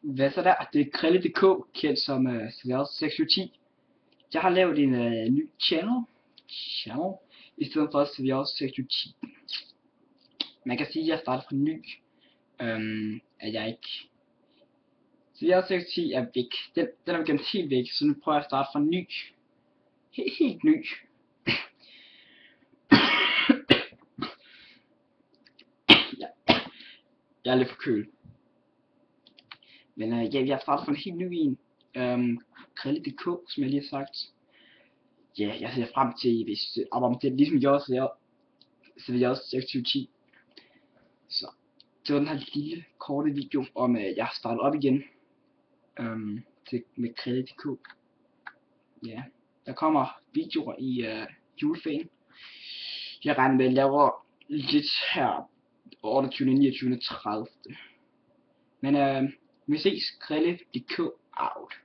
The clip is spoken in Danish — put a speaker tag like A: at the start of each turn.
A: Hvad så der? Det er Krille.dk, kendt som Serveret 610. Jeg har lavet en ny channel, i stedet for Serveret 610. Man kan sige, at jeg starter fra ny. At jeg ikke... Serveret 610 er væk. Den er gemt helt væk, så nu prøver jeg at starte fra ny. Helt ny. Jeg er lidt forkølet. Men jeg starter fra en helt ny en. Krille.dk, som jeg lige har sagt. Ja, jeg ser frem til, hvis det er ligesom jeg også, så vil jeg også 2610. Så det var den her lille korte video om, jeg har startet op igen med Krille.dk. Ja, der kommer videoer i juleferien. Jeg regner med at lave lidt her 28, 29, 30. Men vi ses. Krille.dk out.